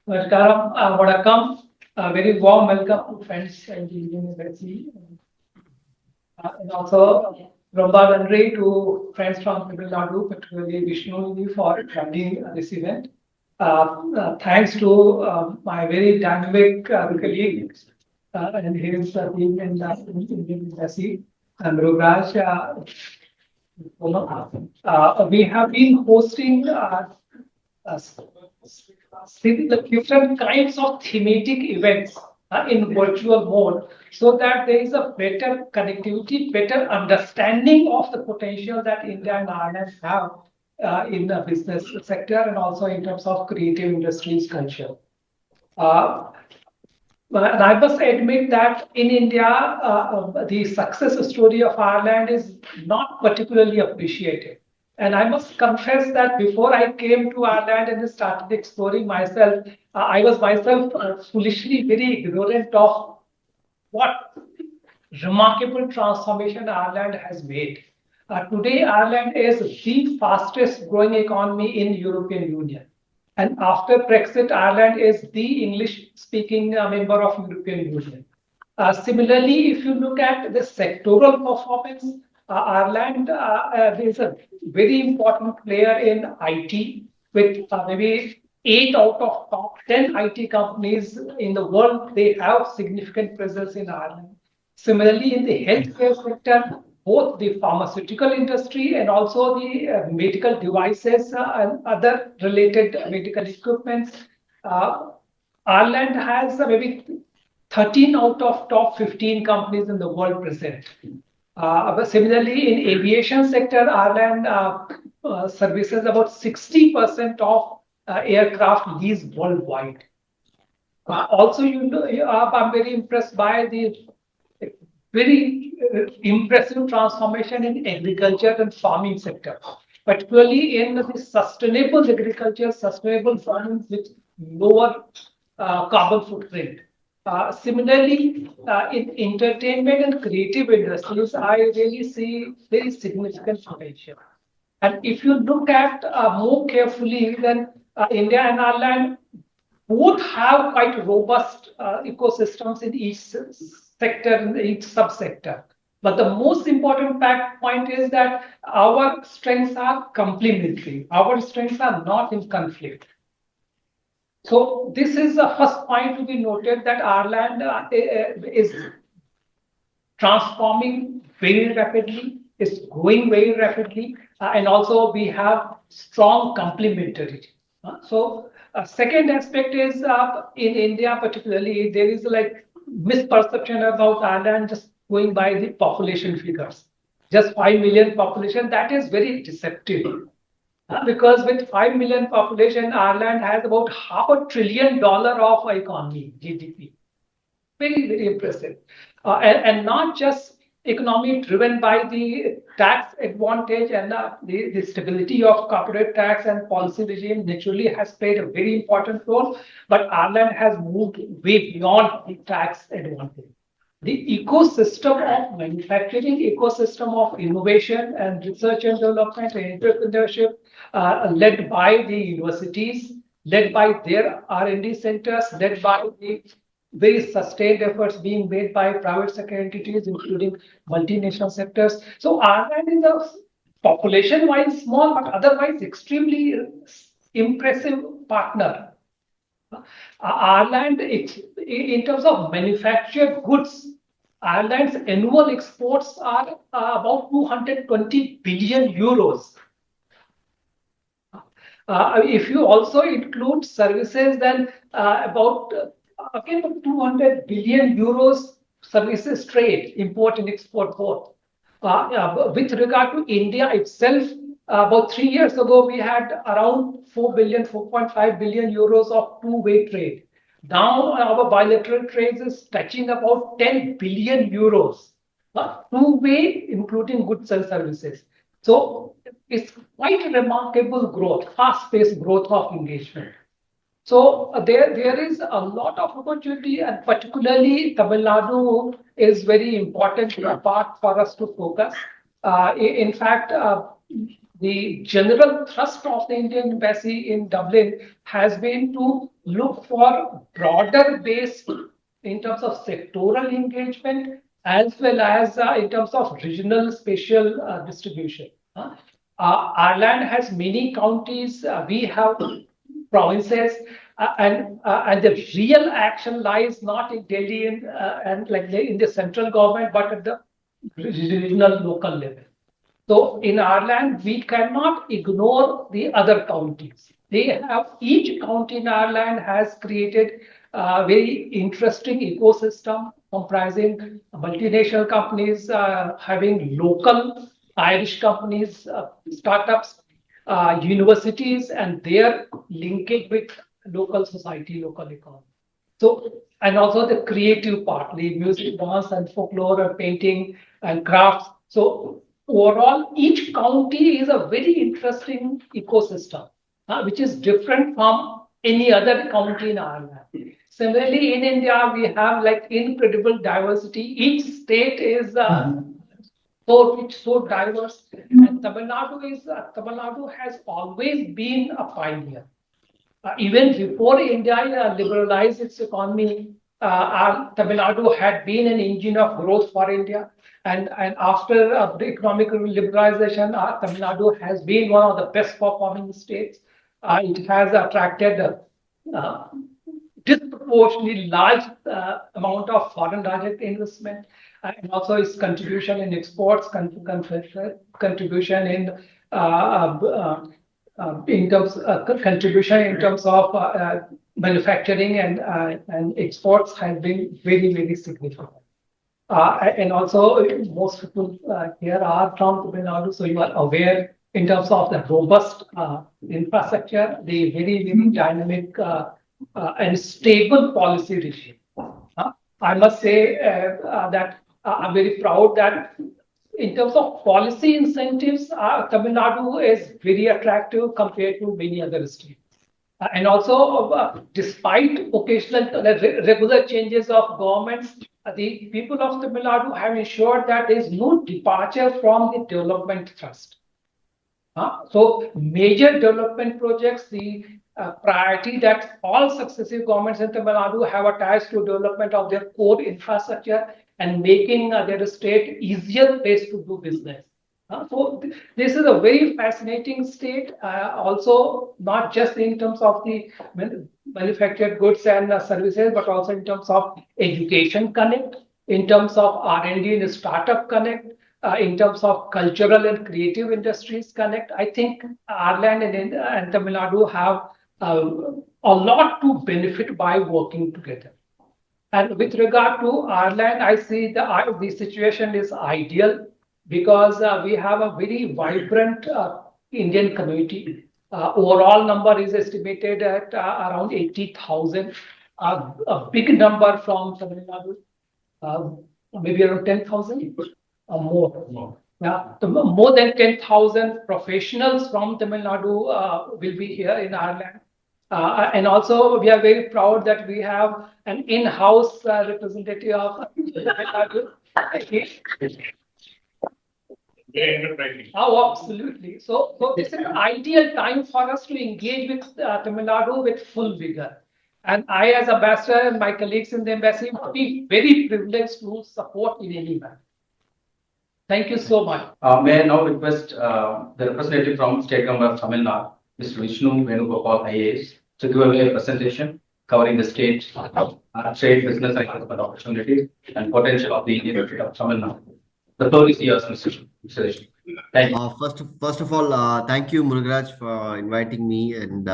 Vadakkam, a very warm welcome to friends in the university, and also Romba Nandri to friends from Tamil Nadu, particularly Vishnu for attending this event. Thanks to my very dynamic colleagues and his team in the Indian Embassy, and Rugraj. We have been hosting uh, different kinds of thematic events in virtual mode so that there is a better connectivity, better understanding of the potential that India and Ireland have in the business sector and also in terms of creative industries culture. Uh, and I must admit that in India, the success story of Ireland is not particularly appreciated. And I must confess that before I came to Ireland and started exploring myself, I was myself foolishly very ignorant of what remarkable transformation Ireland has made. Today, Ireland is the fastest growing economy in European Union. And after Brexit, Ireland is the English-speaking member of European Union. Similarly, if you look at the sectoral performance, Ireland is a very important player in IT, with maybe 8 out of top 10 IT companies in the world. They have significant presence in Ireland. Similarly, in the healthcare sector, both the pharmaceutical industry and also the medical devices and other related medical equipments, uh, Ireland has maybe 13 out of top 15 companies in the world present. But similarly, in aviation sector, Ireland services about 60% of aircraft leased worldwide. Also, I'm very impressed by the very impressive transformation in agriculture and farming sector, particularly in the sustainable agriculture, sustainable farming with lower carbon footprint. Similarly, in entertainment and creative industries, I really see very significant potential. And if you look at more carefully, then India and Ireland both have quite robust ecosystems in each sector, in each subsector. But the most important fact point is that our strengths are complementary. Our strengths are not in conflict. So this is the first point to be noted that Ireland is transforming very rapidly, is growing very rapidly, and also we have strong complementarity. So second aspect is in India particularly, there is like misperception about Ireland just going by the population figures. Just 5 million population, that is very deceptive. Because with 5 million population, Ireland has about $500 billion of economy, GDP. Very, very impressive. And not just economy driven by the tax advantage and the stability of corporate tax and policy regime naturally has played a very important role, but Ireland has moved way beyond the tax advantage. The ecosystem of manufacturing, ecosystem of innovation and research and development and entrepreneurship led by the universities, led by their R&D centers, led by the very sustained efforts being made by private sector entities, including multinational sectors. So Ireland is a population-wise small, but otherwise extremely impressive partner. Ireland, in terms of manufactured goods, Ireland's annual exports are about 220 billion euros. If you also include services, then about again 200 billion euros services trade, import and export both. With regard to India itself, about 3 years ago, we had around 4 billion, 4.5 billion euros of two-way trade. Now our bilateral trade is touching about 10 billion euros, two-way, including goods and services. So it's quite a remarkable growth, fast-paced growth of engagement. So there is a lot of opportunity, and particularly Tamil Nadu is very important part for us to focus. In fact, the general thrust of the Indian embassy in Dublin has been to look for broader based in terms of sectoral engagement as well as in terms of regional spatial distribution. Ireland has many counties. We have provinces, and the real action lies not in Delhi and like in the central government, but at the regional local level. So in Ireland, we cannot ignore the other counties. Each county in Ireland has created a very interesting ecosystem comprising multinational companies, having local Irish companies, startups, universities, and their linkage with local society, local economy. So, and also the creative part, the music, dance, and folklore, and painting, and crafts. So, overall, each county is a very interesting ecosystem, which is different from any other county in Ireland. Similarly, in India, we have like incredible diversity. Each state is so rich, so diverse. And Tamil Nadu has always been a pioneer. Even before India liberalized its economy, Tamil Nadu had been an engine of growth for India. And after the economic liberalization, Tamil Nadu has been one of the best performing states. It has attracted disproportionately large amount of foreign direct investment, and also its contribution in exports, contribution in terms contribution in terms of manufacturing and exports has been very significant. And also, most people here are from Tamil Nadu, so you are aware in terms of the robust infrastructure, the very dynamic and stable policy regime. I must say that I'm very proud that in terms of policy incentives, Tamil Nadu is very attractive compared to many other states. And also, despite occasional regular changes of governments, the people of Tamil Nadu have ensured that there is no departure from the development thrust. So major development projects, the priority that all successive governments in Tamil Nadu have attached to development of their core infrastructure and making their state easier place to do business. So this is a very fascinating state, also not just in terms of the manufactured goods and services, but also in terms of education connect, in terms of R&D and startup connect, in terms of cultural and creative industries connect. I think Ireland and Tamil Nadu have a lot to benefit by working together. And with regard to Ireland, I see the situation is ideal because we have a very vibrant Indian community. Overall number is estimated at around 80,000, a big number from Tamil Nadu, maybe around 10,000 or more. Yeah, more than 10,000 professionals from Tamil Nadu will be here in Ireland. And also, we are very proud that we have an in-house representative of Tamil Nadu. Oh, absolutely. So this is an ideal time for us to engage with Tamil Nadu with full vigor. And I, as ambassador, and my colleagues in the embassy, would be very privileged to support in any manner. Thank you so much. May I now request the representative from State Government of Tamil Nadu, Mr. Vishnu Venugopal, IAS, to give away a presentation covering the state trade, business, and investment opportunities and potential of the Indian state of Tamil Nadu. The floor is yours, Mr. Vishnu. Thank you. First of all, thank you, Murugaraj, for inviting me, and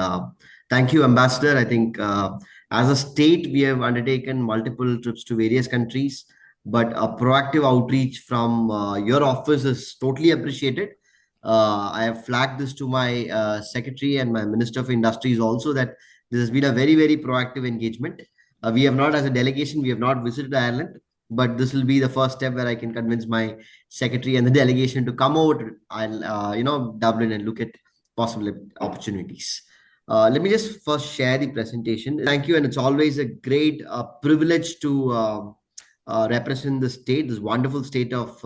thank you, Ambassador. I think as a state, we have undertaken multiple trips to various countries, but a proactive outreach from your office is totally appreciated. I have flagged this to my secretary and my Minister of Industries also, that this has been a very proactive engagement. We have not, as a delegation, we have not visited Ireland, but this will be the first step where I can convince my secretary and the delegation to come over to Dublin and look at possible opportunities. Let me just first share the presentation. Thank you, and it's always a great privilege to represent the state, this wonderful state of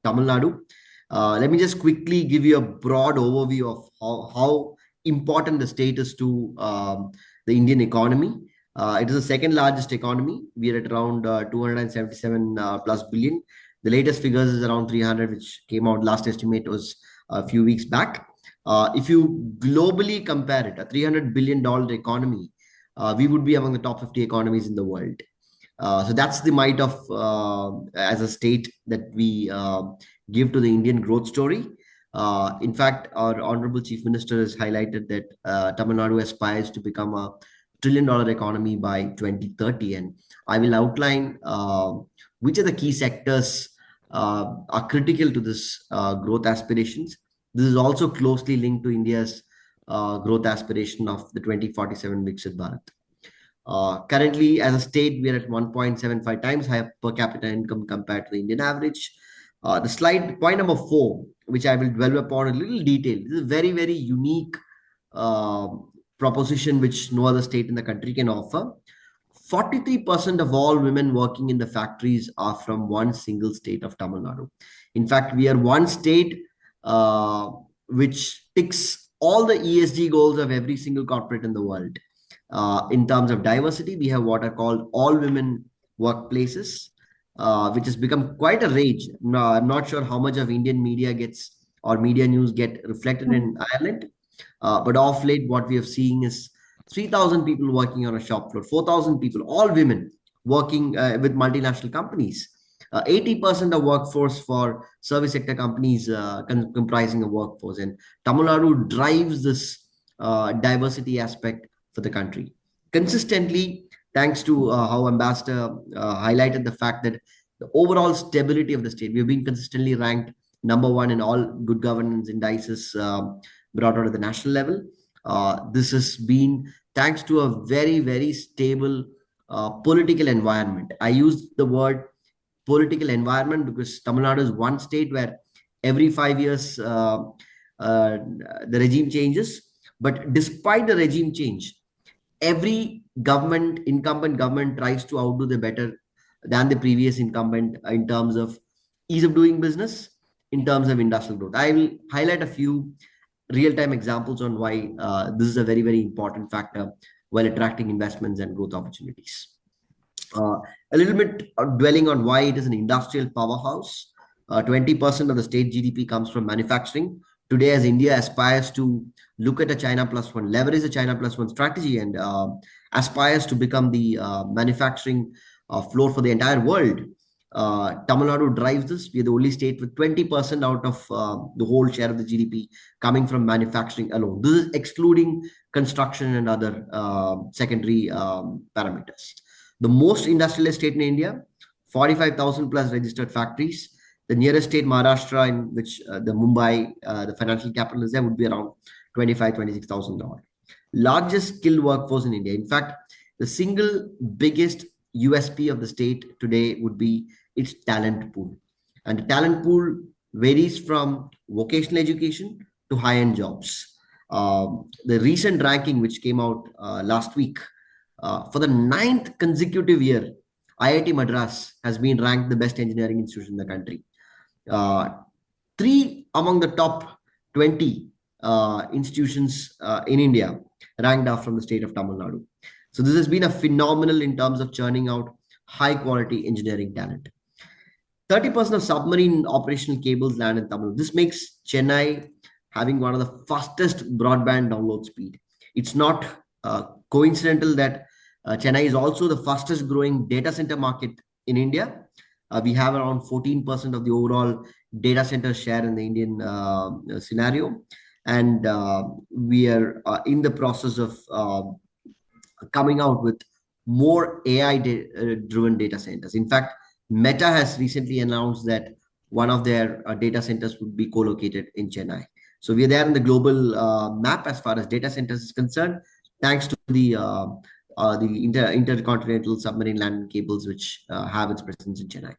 Tamil Nadu. Let me just quickly give you a broad overview of how important the state is to the Indian economy. It is the second largest economy. We are at around 277 plus billion. The latest figures is around 300, which came out last estimate was a few weeks back. If you globally compare it, a $300 billion economy, we would be among the top 50 economies in the world. So that's the might of as a state that we give to the Indian growth story. In fact, our Honorable Chief Minister has highlighted that Tamil Nadu aspires to become a $1 trillion economy by 2030. And I will outline which are the key sectors are critical to this growth aspirations. This is also closely linked to India's growth aspiration of the 2047 Viksit Bharat. Currently, as a state, we are at 1.75 times higher per capita income compared to the Indian average. The slide point number 4, which I will dwell upon a little detail. This is a very, very unique uh, proposition which no other state in the country can offer. 43% of all women working in the factories are from one single state of Tamil Nadu. In fact, we are one state which ticks all the ESG goals of every single corporate in the world. In terms of diversity, we have what are called all women workplaces, which has become quite a rage. Now, I'm not sure how much of Indian media gets or media news get reflected in Ireland, but off late, what we have seen is 3,000 people working on a shop floor, 4,000 people, all women working with multinational companies. 80% of workforce for service sector companies comprising a workforce. And Tamil Nadu drives this diversity aspect for the country. Consistently, thanks to how Ambassador highlighted the fact that the overall stability of the state, we've been consistently ranked number one in all good governance indices brought out at the national level. This has been thanks to a very, very stable political environment. I use the word political environment because Tamil Nadu is one state where every 5 years the regime changes. But despite the regime change, every incumbent government tries to outdo the better than the previous incumbent in terms of ease of doing business, in terms of industrial growth. I will highlight a few real-time examples on why this is a very, very important factor while attracting investments and growth opportunities. A little bit dwelling on why it is an industrial powerhouse. 20% of the state GDP comes from manufacturing. Today, as India aspires to look at a China plus one, leverage the China plus one strategy, and aspires to become the manufacturing floor for the entire world, Tamil Nadu drives this. We are the only state with 20% out of the whole share of the GDP coming from manufacturing alone. This is excluding construction and other secondary parameters. The most industrialized state in India, 45,000 plus registered factories. The nearest state, Maharashtra, in which the Mumbai, the financial capital is there, would be around 26,000 odd. Largest skilled workforce in India. In fact, the single biggest USP of the state today would be its talent pool. And the talent pool varies from vocational education to high-end jobs. The recent ranking, which came out last week, for the 9th consecutive year, IIT Madras has been ranked the best engineering institution in the country. 3 among the top 20 institutions in India ranked up from the state of Tamil Nadu. So this has been a phenomenal in terms of churning out high quality engineering talent. 30% of submarine operational cables land in Tamil Nadu. This makes Chennai having one of the fastest broadband download speed. It's not coincidental that Chennai is also the fastest growing data center market in India. We have around 14% of the overall data center share in the Indian scenario. And we are in the process of coming out with more AI-driven data centers. In fact, Meta has recently announced that one of their data centers would be co-located in Chennai. So we are there in the global map as far as data centers is concerned, thanks to the intercontinental submarine landing cables, which have its presence in Chennai.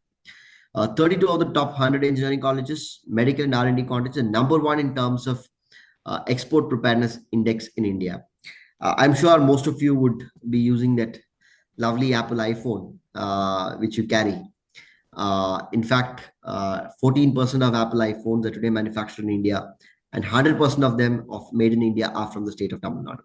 32 of the top 100 engineering colleges, medical and R&D colleges, and number one in terms of export preparedness index in India. I'm sure most of you would be using that lovely Apple iPhone, which you carry. In fact, 14% of Apple iPhones are today manufactured in India, and 100% of them of made in India are from the state of Tamil Nadu.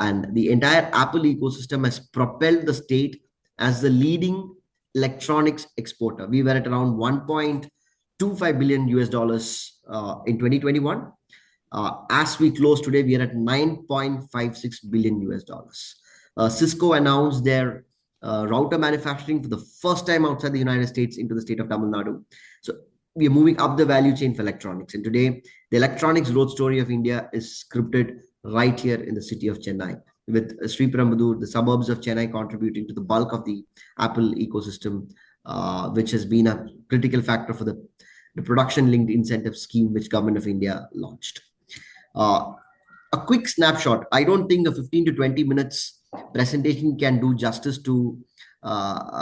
And the entire Apple ecosystem has propelled the state as the leading electronics exporter. We were at around 1.25 billion US dollars in 2021. As we close today, we are at 9.56 billion US dollars. Cisco announced their router manufacturing for the first time outside the United States into the state of Tamil Nadu. So we are moving up the value chain for electronics. And today, the electronics growth story of India is scripted right here in the city of Chennai, with Sri Perumbudur, the suburbs of Chennai, contributing to the bulk of the Apple ecosystem, which has been a critical factor for the production-linked incentive scheme which Government of India launched. A quick snapshot. I don't think a 15 to 20 minutes presentation can do justice to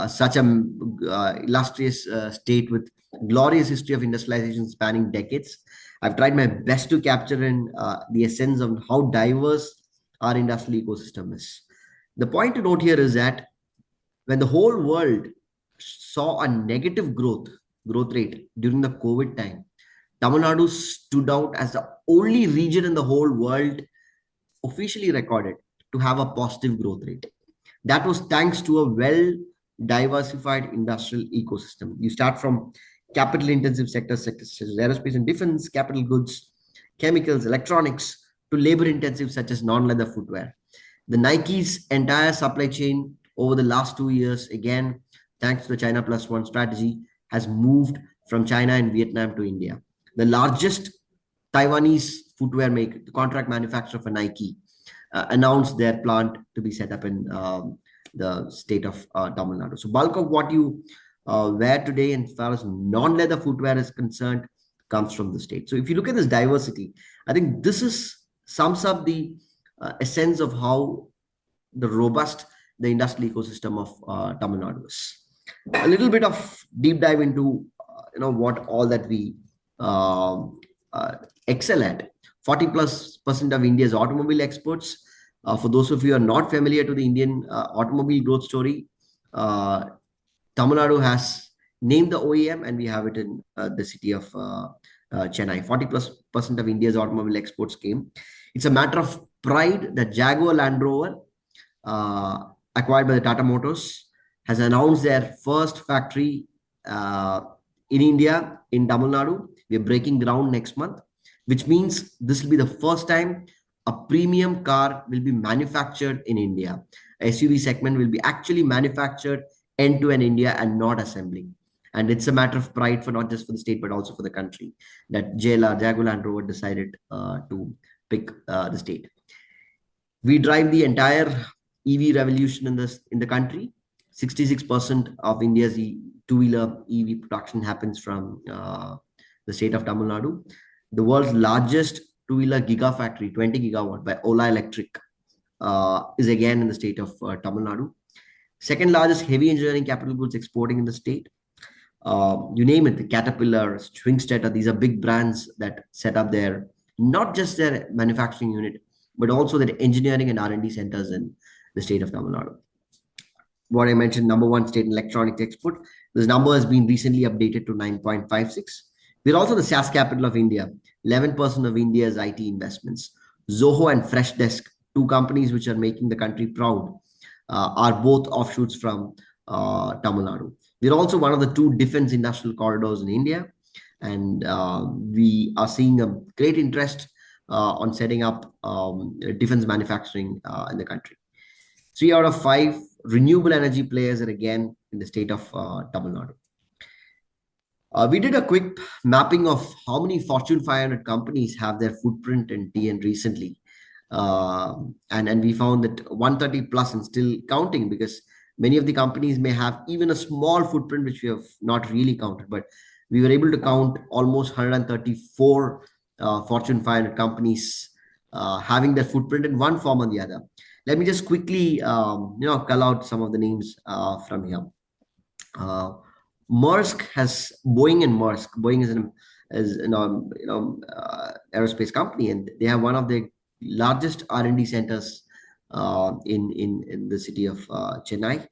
such an illustrious state with glorious history of industrialization spanning decades. I've tried my best to capture in the essence of how diverse our industrial ecosystem is. The point to note here is that when the whole world saw a negative growth rate during the COVID time, Tamil Nadu stood out as the only region in the whole world officially recorded to have a positive growth rate. That was thanks to a well diversified industrial ecosystem. You start from capital intensive sectors such as aerospace and defense, capital goods, chemicals, electronics, to labor intensive such as non leather footwear. The Nike's entire supply chain over the last 2 years, again, thanks to the China Plus One strategy, has moved from China and Vietnam to India. The largest Taiwanese footwear maker, the contract manufacturer for Nike, announced their plant to be set up in the state of Tamil Nadu. So bulk of what you wear today, and as far as non-leather footwear is concerned, comes from the state. So if you look at this diversity, I think this sums up the essence of how the robust the industrial ecosystem of Tamil Nadu is. A little bit of deep dive into what all that we excel at. 40+% of India's automobile exports. For those of you who are not familiar to the Indian automobile growth story, Tamil Nadu has named the OEM, and we have it in the city of Chennai. 40+% of India's automobile exports came. It's a matter of pride that Jaguar Land Rover, acquired by the Tata Motors, has announced their first factory in India, in Tamil Nadu. We're breaking ground next month, which means this will be the first time a premium car will be manufactured in India. SUV segment will be actually manufactured end-to-end India and not assembling. And it's a matter of pride for not just for the state, but also for the country, that Jaguar Land Rover decided to pick the state. We drive the entire EV revolution in the country. 66% of India's two-wheeler EV production happens from the state of Tamil Nadu. The world's largest two-wheeler gigafactory, 20 gigawatt by Ola Electric, is again in the state of Tamil Nadu. Second largest heavy engineering capital goods exporting in the state. You name it, the Caterpillar, Schwingstetter, these are big brands that set up not just their manufacturing unit, but also their engineering and R&D centers in the state of Tamil Nadu. What I mentioned, number one state in electronics export. This number has been recently updated to 9.56. We're also the SaaS capital of India. 11% of India's IT investments. Zoho and Freshdesk, two companies which are making the country proud, are both offshoots from Tamil Nadu. We're also one of the two defense industrial corridors in India, and we are seeing a great interest on setting up defense manufacturing in the country. 3 out of 5 renewable energy players are again in the state of Tamil Nadu. We did a quick mapping of how many Fortune 500 companies have their footprint in TN recently. And we found that 130 plus and still counting, because many of the companies may have even a small footprint, which we have not really counted, but we were able to count almost 134 Fortune 500 companies having their footprint in one form or the other. Let me just quickly, call out some of the names from here. Maersk has Boeing and Maersk. Boeing is aerospace company, and they have one of the largest R&D centers in the city of Chennai.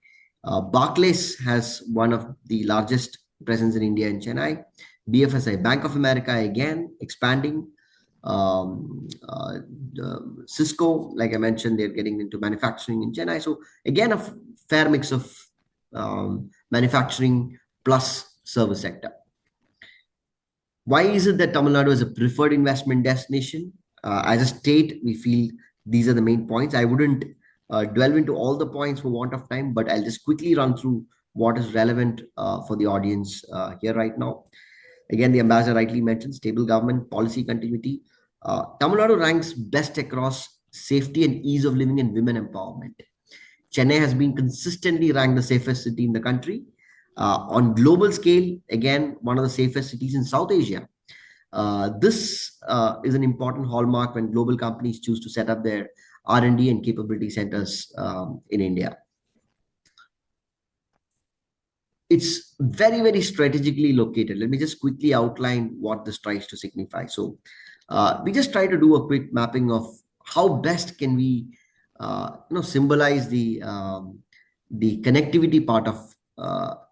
Barclays has one of the largest presence in India in Chennai. BFSI, Bank of America, again expanding. Cisco, like I mentioned, they're getting into manufacturing in Chennai. So again, a fair mix of manufacturing plus service sector. Why is it that Tamil Nadu is a preferred investment destination? As a state, we feel these are the main points. I wouldn't delve into all the points for want of time, but I'll just quickly run through what is relevant for the audience here right now. Again, the ambassador rightly mentioned stable government, policy continuity. Tamil Nadu ranks best across safety and ease of living and women empowerment. Chennai has been consistently ranked the safest city in the country. On global scale, again, one of the safest cities in South Asia. This is an important hallmark when global companies choose to set up their R&D and capability centers in India. It's very, very strategically located. Let me just quickly outline what this tries to signify. So we just try to do a quick mapping of how best can we symbolize the connectivity part of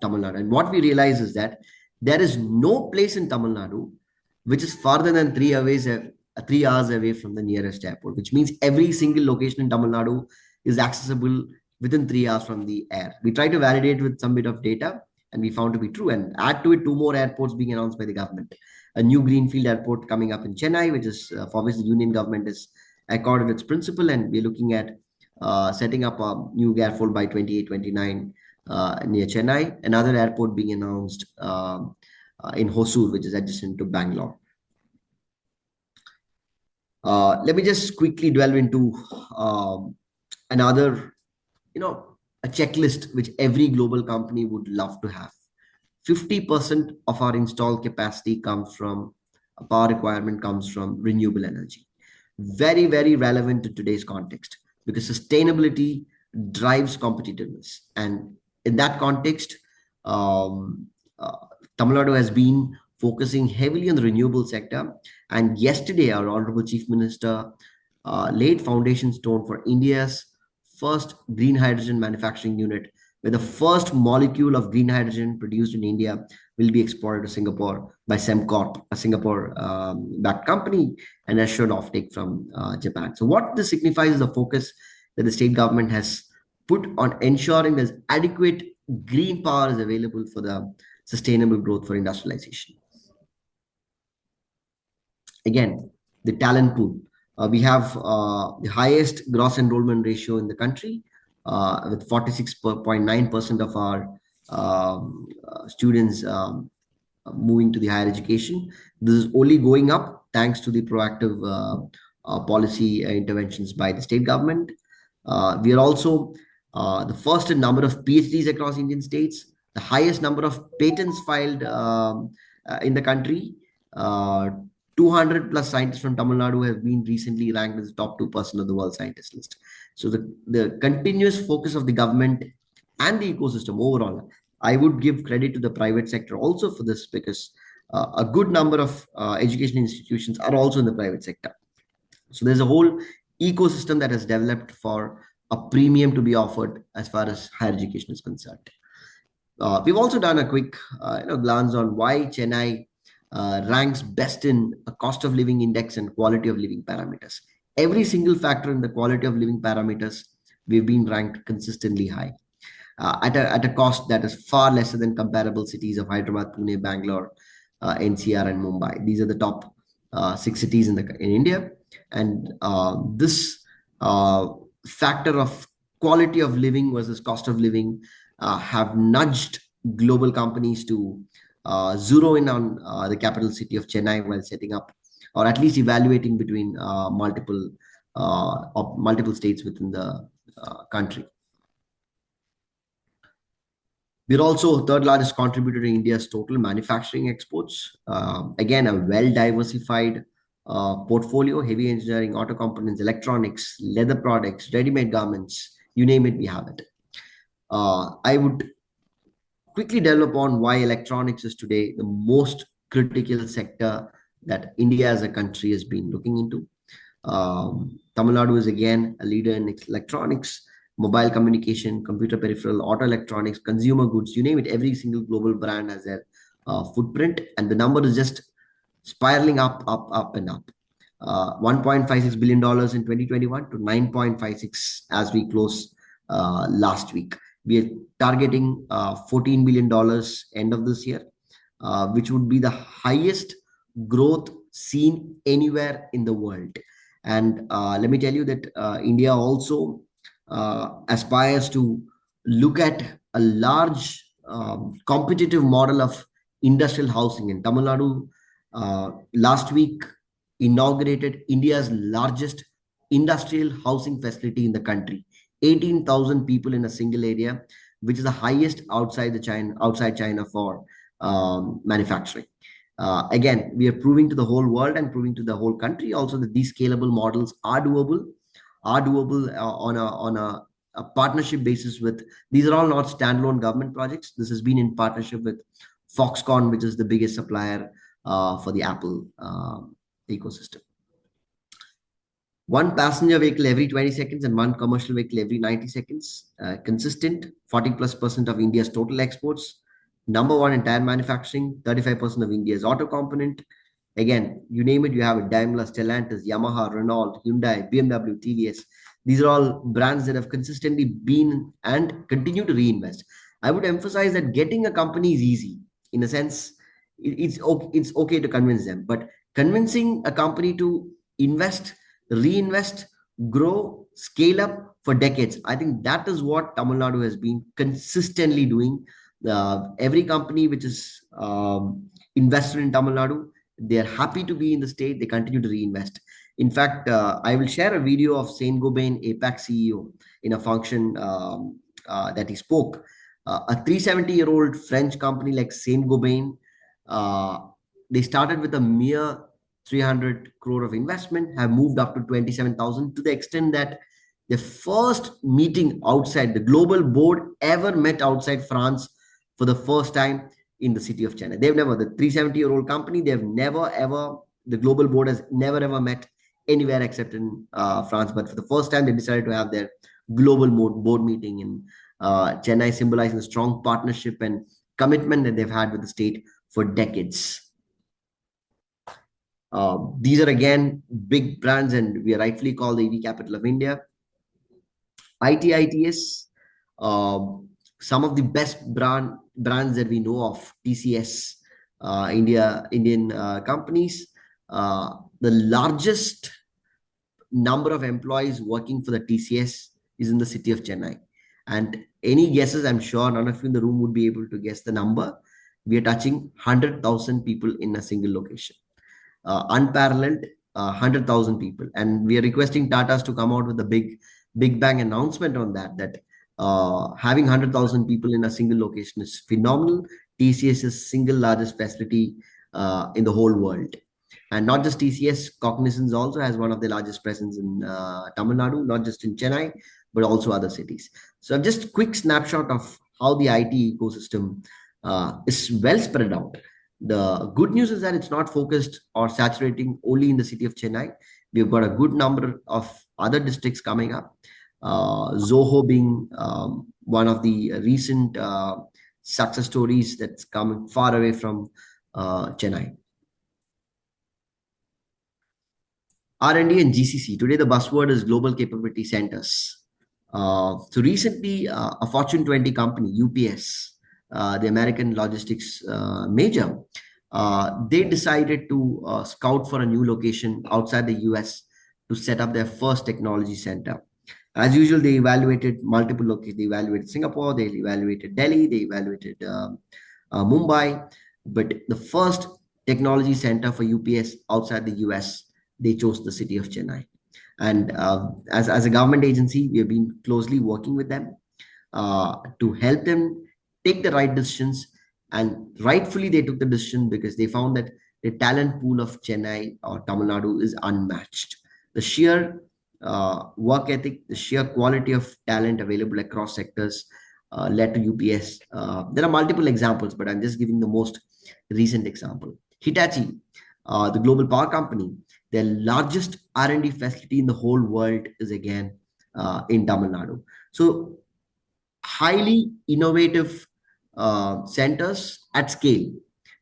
Tamil Nadu. And what we realize is that there is no place in Tamil Nadu which is farther than 3 hours away from the nearest airport, which means every single location in Tamil Nadu is accessible within 3 hours from the air. We try to validate with some bit of data, and we found to be true. And add to it 2 more airports being announced by the government. A new greenfield airport coming up in Chennai, which is for which the union government is accorded its principle, and we're looking at setting up a new airport by 28-29 near Chennai. Another airport being announced in Hosur, which is adjacent to Bangalore. Let me just quickly delve into another, a checklist which every global company would love to have. 50% of our installed capacity comes from, power requirement comes from renewable energy. Very, very relevant to today's context because sustainability drives competitiveness. And in that context, Tamil Nadu has been focusing heavily on the renewable sector. And yesterday, our Honorable Chief Minister laid foundation stone for India's first green hydrogen manufacturing unit, where the first molecule of green hydrogen produced in India will be exported to Singapore by Semcorp, a Singapore-backed company, and assured offtake from Japan. So what this signifies is the focus that the state government has put on ensuring there's adequate green power is available for the sustainable growth for industrialization. Again, the talent pool. We have the highest gross enrollment ratio in the country, with 46.9% of our students moving to the higher education. This is only going up thanks to the proactive policy interventions by the state government. We are also the first in number of PhDs across Indian states, the highest number of patents filed in the country. 200 plus scientists from Tamil Nadu have been recently ranked as the top 2% of the world scientist list. So the continuous focus of the government and the ecosystem overall, I would give credit to the private sector also for this, because a good number of education institutions are also in the private sector. So there's a whole ecosystem that has developed for a premium to be offered as far as higher education is concerned. We've also done a quick glance on why Chennai ranks best in a cost of living index and quality of living parameters. Every single factor in the quality of living parameters, we've been ranked consistently high at a cost that is far lesser than comparable cities of Hyderabad, Pune, Bangalore, NCR, and Mumbai. These are the top 6 cities in India, and this factor of quality of living versus cost of living have nudged global companies to zero in on the capital city of Chennai while setting up, or at least evaluating between multiple states within the country. We're also third largest contributor to India's total manufacturing exports. Again, a well-diversified portfolio, heavy engineering, auto components, electronics, leather products, ready-made garments, you name it, we have it. I would quickly develop on why electronics is today the most critical sector that India as a country has been looking into. Tamil Nadu is again a leader in electronics. mobile communication, computer peripheral, auto electronics, consumer goods, you name it, every single global brand has their footprint, and the number is just spiraling up, up, up, and up. $1.56 billion in 2021 to 9.56 as we close last week. We are targeting $14 billion end of this year, which would be the highest growth seen anywhere in the world. And let me tell you that India also aspires to look at a large competitive model of industrial housing. In Tamil Nadu, last week inaugurated India's largest industrial housing facility in the country. 18,000 people in a single area, which is the highest outside China for manufacturing. Again, we are proving to the whole world and proving to the whole country also that these scalable models are doable, on a partnership basis with, these are all not standalone government projects. This has been in partnership with Foxconn, which is the biggest supplier for the Apple ecosystem. One passenger vehicle every 20 seconds and one commercial vehicle every 90 seconds. Consistent, 40+% of India's total exports. Number one in tire manufacturing, 35% of India's auto component. Again, you name it, you have it. Daimler, Stellantis, Yamaha, Renault, Hyundai, BMW, TVS. These are all brands that have consistently been and continue to reinvest. I would emphasize that getting a company is easy. In a sense, it's okay to convince them, but convincing a company to invest, reinvest, grow, scale up for decades, I think that is what Tamil Nadu has been consistently doing. Every company which is invested in Tamil Nadu, they are happy to be in the state. They continue to reinvest. In fact, I will share a video of Saint Gobain APAC CEO in a function that he spoke. A 370-year-old French company like Saint Gobain, they started with a mere 300 crore of investment, have moved up to 27,000, to the extent that the first meeting outside, the global board ever met outside France for the first time in the city of Chennai. They've never, the 370-year-old company, they've never ever, the global board has never ever met anywhere except in France. But for the first time, they decided to have their global board meeting in Chennai, symbolizing the strong partnership and commitment that they've had with the state for decades. These are again big brands, and we are rightfully called the EV capital of India. ITITS, some of the best brands that we know of, TCS, Indian companies. The largest number of employees working for the TCS is in the city of Chennai. And any guesses, I'm sure none of you in the room would be able to guess the number. We are touching 100,000 people in a single location. Unparalleled, 100,000 people. And we are requesting Tatas to come out with a big bang announcement on that having 100,000 people in a single location is phenomenal. TCS is single largest facility in the whole world. And not just TCS, Cognizance also has one of the largest presence in Tamil Nadu, not just in Chennai, but also other cities. So just a quick snapshot of how the IT ecosystem is well spread out. The good news is that it's not focused or saturating only in the city of Chennai. We've got a good number of other districts coming up. Zoho being one of the recent success stories that's come far away from Chennai. R&D and GCC. Today, the buzzword is global capability centers. So recently, a Fortune 20 company, UPS, the American logistics major, they decided to scout for a new location outside the US to set up their first technology center. As usual, they evaluated multiple locations. They evaluated Singapore, they evaluated Delhi, they evaluated Mumbai. But the first technology center for UPS outside the US, they chose the city of Chennai. And as a government agency, we have been closely working with them to help them take the right decisions. And rightfully, they took the decision because they found that the talent pool of Chennai or Tamil Nadu is unmatched. The sheer work ethic, the sheer quality of talent available across sectors led to UPS. There are multiple examples, but I'm just giving the most recent example. Hitachi, the global power company, their largest R&D facility in the whole world is again in Tamil Nadu. So highly innovative centers at scale.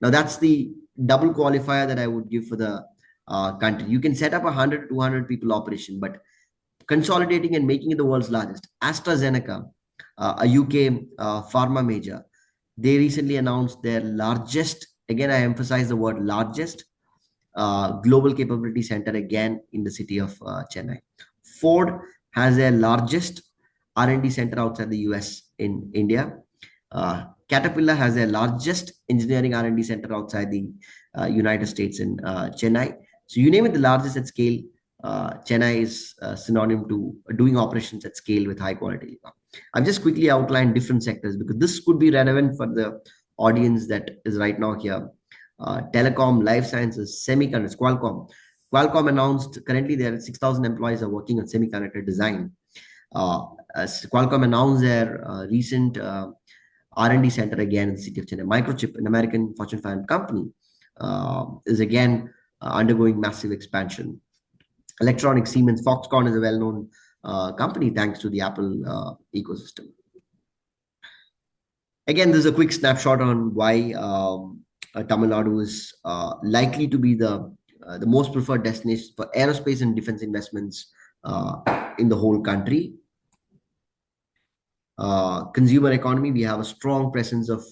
Now that's the double qualifier that I would give for the country. You can set up 100, 200 people operation, but consolidating and making it the world's largest. AstraZeneca, a UK pharma major, they recently announced their largest, again, I emphasize the word largest, global capability center again in the city of Chennai. Ford has their largest R&D center outside the US in India. Caterpillar has their largest engineering R&D center outside the United States in Chennai. So you name it, the largest at scale. Chennai is synonym to doing operations at scale with high quality. I've just quickly outlined different sectors because this could be relevant for the audience that is right now here. Telecom, life sciences, semiconductors, Qualcomm. Qualcomm announced currently their 6,000 employees are working on semiconductor design. As Qualcomm announced their recent R&D center again in the city of Chennai. Microchip, an American Fortune 500 company, is again undergoing massive expansion. Electronics, Siemens, Foxconn is a well-known company thanks to the Apple ecosystem. Again, this is a quick snapshot on why Tamil Nadu is likely to be the most preferred destination for aerospace and defense investments in the whole country. Consumer economy, we have a strong presence of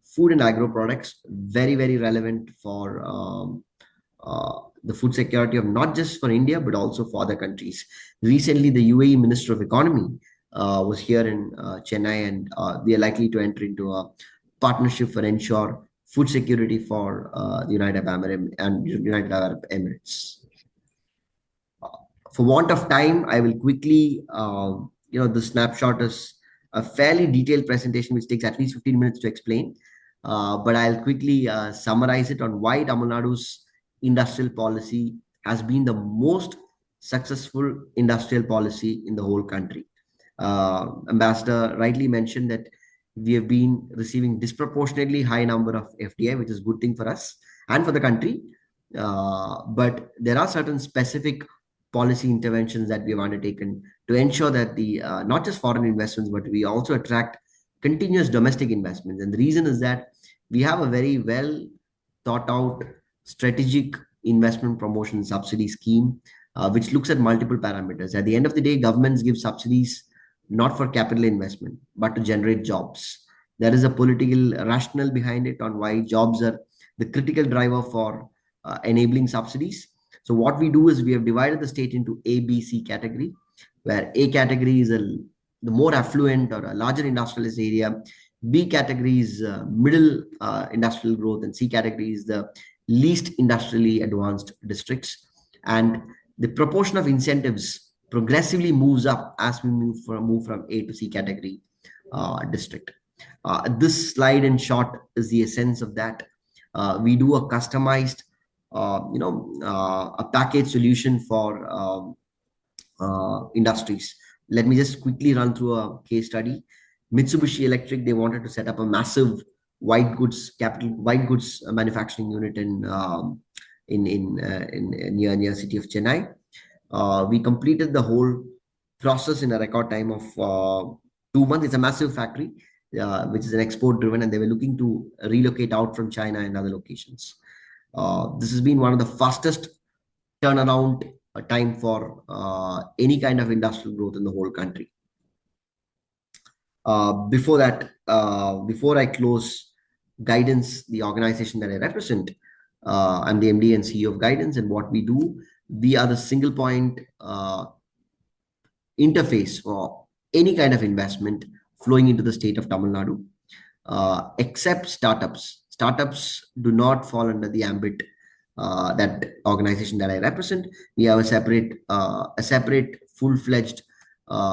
food and agro products, very, very relevant for the food security of not just for India, but also for other countries. Recently, the UAE Minister of Economy was here in Chennai, and we are likely to enter into a partnership for ensure food security for the United Arab Emirates. For want of time, I will quickly, the snapshot is a fairly detailed presentation, which takes at least 15 minutes to explain. But I'll quickly summarize it on why Tamil Nadu's industrial policy has been the most successful industrial policy in the whole country. Ambassador rightly mentioned that we have been receiving disproportionately high number of FDI, which is a good thing for us and for the country. But there are certain specific policy interventions that we have undertaken to ensure that the not just foreign investments, but we also attract continuous domestic investments. And the reason is that we have a very well thought out strategic investment promotion subsidy scheme, which looks at multiple parameters. At the end of the day, governments give subsidies not for capital investment, but to generate jobs. There is a political rationale behind it on why jobs are the critical driver for enabling subsidies. So what we do is we have divided the state into A, B, C category, where A category is the more affluent or a larger industrialist area. B category is middle industrial growth, and C category is the least industrially advanced districts. And the proportion of incentives progressively moves up as we move from A to C category district. This slide in short is the essence of that. We do a customized, a package solution for industries. Let me just quickly run through a case study. Mitsubishi Electric, they wanted to set up a massive white goods manufacturing unit in near city of Chennai. We completed the whole process in a record time of 2 months. It's a massive factory, which is an export driven, and they were looking to relocate out from China and other locations. This has been one of the fastest turnaround time for any kind of industrial growth in the whole country. Before I close, Guidance, the organization that I represent, I'm the MD and CEO of Guidance, and what we do, we are the single point interface for any kind of investment flowing into the state of Tamil Nadu, except startups. Startups do not fall under the ambit that organization that I represent. We have a separate full-fledged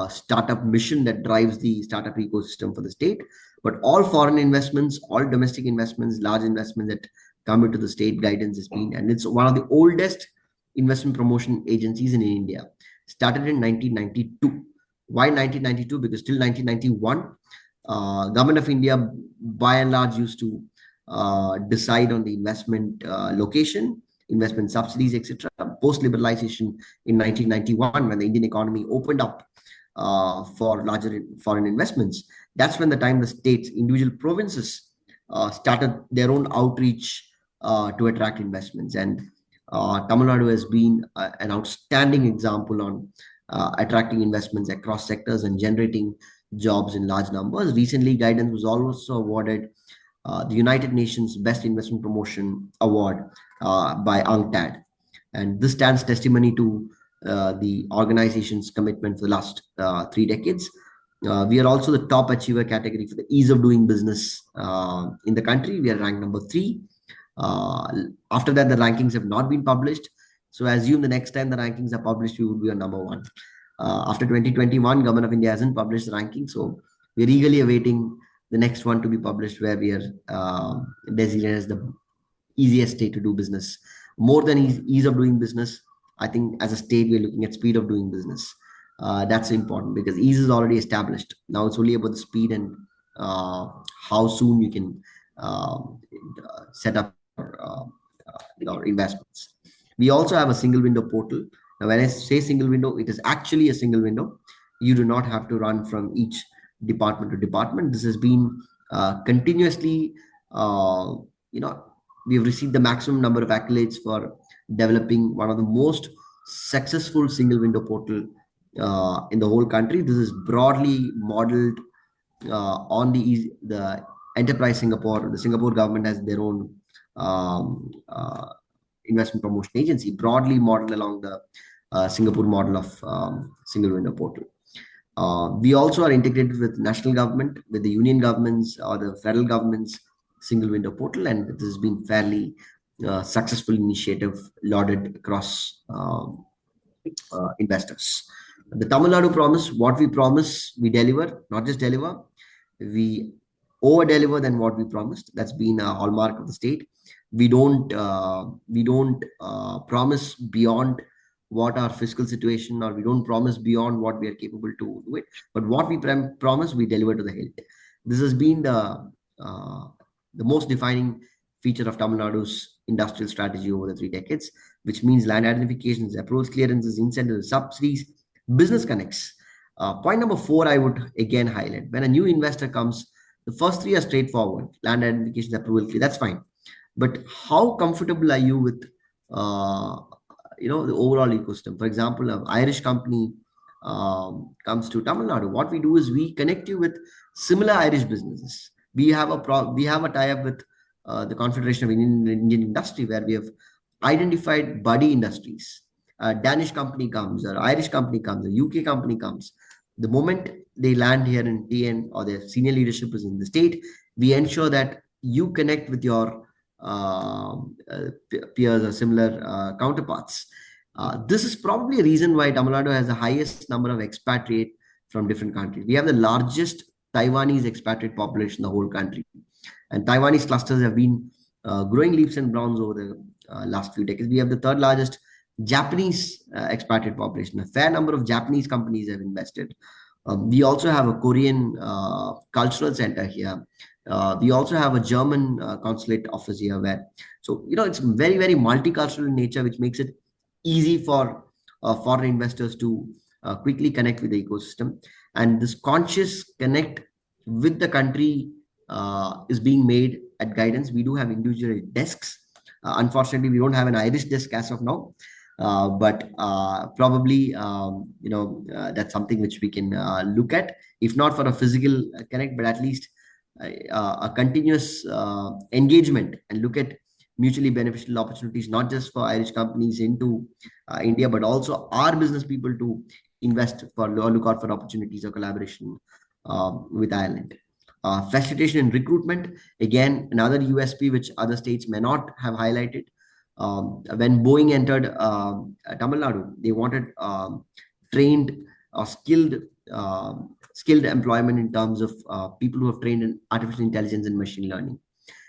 startup mission that drives the startup ecosystem for the state. But all foreign investments, all domestic investments, large investments that come into the state, Guidance has been, and it's one of the oldest investment promotion agencies in India. Started in 1992. Why 1992? Because till 1991, Government of India, by and large, used to decide on the investment location investment subsidies, etc. Post-liberalization in 1991, when the Indian economy opened up for larger foreign investments, that's when the time the states, individual provinces started their own outreach to attract investments. And Tamil Nadu has been an outstanding example on attracting investments across sectors and generating jobs in large numbers. Recently, guidance was also awarded the United Nations Best Investment Promotion Award by UNCTAD. And this stands testimony to the organization's commitment for the last 3 decades. We are also the top achiever category for the ease of doing business in the country. We are ranked number 3. After that, the rankings have not been published. So assume the next time the rankings are published, we would be on number 1. After 2021, Government of India hasn't published the ranking. So we're eagerly awaiting the next one to be published, where we are designated as the easiest state to do business. More than ease of doing business, I think as a state, we're looking at speed of doing business. That's important because ease is already established. Now it's only about the speed and how soon you can set up your investments. We also have a single window portal. Now, when I say single window, it is actually a single window. You do not have to run from each department to department. This has been continuously, we have received the maximum number of accolades for developing one of the most successful single window portal in the whole country. This is broadly modeled on the Enterprise Singapore. The Singapore government has their own investment promotion agency, broadly modeled along the Singapore model of single window portal. We also are integrated with national government, with the union governments or the federal government's single window portal, and this has been fairly successful initiative lauded across investors. The Tamil Nadu promise, what we promise, we deliver, not just deliver, we over-deliver than what we promised. That's been a hallmark of the state. We don't promise beyond what our fiscal situation, or we don't promise beyond what we are capable to do it. But what we promise, we deliver to the hilt. This has been the most defining feature of Tamil Nadu's industrial strategy over the 3 decades, which means land identifications, approvals, clearances, incentives, subsidies, business connects. Point number 4, I would again highlight. When a new investor comes, the first 3 are straightforward: land identification, approval, that's fine. But how comfortable are you with the overall ecosystem? For example, an Irish company comes to Tamil Nadu. What we do is we connect you with similar Irish businesses. We have a tie-up with the Confederation of Indian Industry, where we have identified buddy industries. A Danish company comes, or Irish company comes, a UK company comes. The moment they land here in TN or their senior leadership is in the state, we ensure that you connect with your peers or similar counterparts. This is probably a reason why Tamil Nadu has the highest number of expatriate from different countries. We have the largest Taiwanese expatriate population in the whole country. And Taiwanese clusters have been growing leaps and bounds over the last few decades. We have the 3rd largest Japanese expatriate population. A fair number of Japanese companies have invested. We also have a Korean cultural center here. We also have a German consulate office here, so it's very, very multicultural in nature, which makes it easy for foreign investors to quickly connect with the ecosystem. And this conscious connect with the country is being made at Guidance. We do have individual desks. Unfortunately, we don't have an Irish desk as of now, but probably that's something which we can look at, if not for a physical connect, but at least a continuous engagement, and look at mutually beneficial opportunities, not just for Irish companies into India, but also our business people to invest for or look out for opportunities or collaboration with Ireland. Facilitation and recruitment, again, another USP which other states may not have highlighted. When Boeing entered Tamil Nadu, they wanted trained or skilled employment in terms of people who have trained in artificial intelligence and machine learning.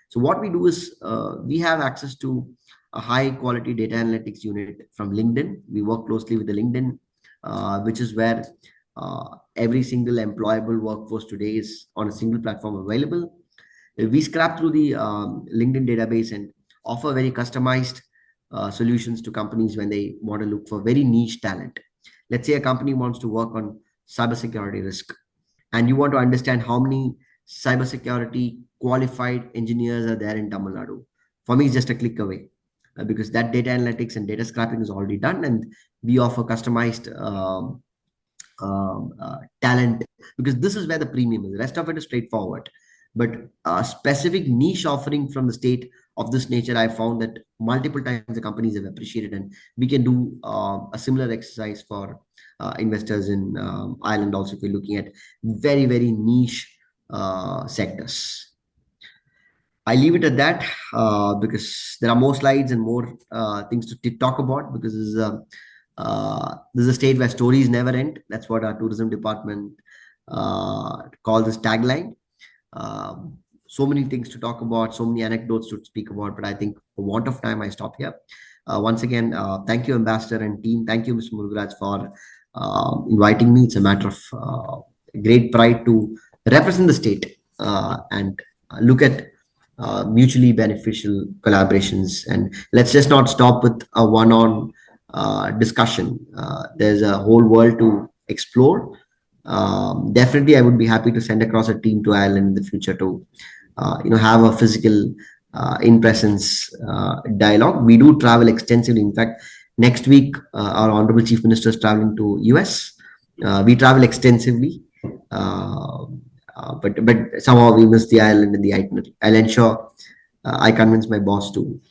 So what we do is we have access to a high quality data analytics unit from LinkedIn. We work closely with the LinkedIn, which is where every single employable workforce today is on a single platform available. We scrap through the LinkedIn database and offer very customized solutions to companies when they want to look for very niche talent. Let's say a company wants to work on cybersecurity risk, and you want to understand how many cybersecurity qualified engineers are there in Tamil Nadu. For me, it's just a click away, because that data analytics and data scrapping is already done, and we offer customized talent, because this is where the premium is. The rest of it is straightforward. But a specific niche offering from the state of this nature, I found that multiple times the companies have appreciated, and we can do a similar exercise for investors in Ireland also, if we're looking at very, very niche sectors. I leave it at that, because there are more slides and more things to talk about, because this is a state where stories never end. That's what our tourism department calls this tagline. So many things to talk about, so many anecdotes to speak about, but I think for want of time, I stop here. Once again, thank you, Ambassador and team. Thank you, Mr. Murugaraj, for inviting me. It's a matter of great pride to represent the state and look at mutually beneficial collaborations. And let's just not stop with a one-on discussion. There's a whole world to explore. Definitely, I would be happy to send across a team to Ireland in the future to, have a physical in-presence dialogue. We do travel extensively. In fact, next week, our Honorable Chief Minister is traveling to US. We travel extensively, but somehow we miss the island in the itinerary. I'll ensure I convince my boss to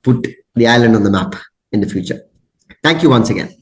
put the island on the map in the future. Thank you once again.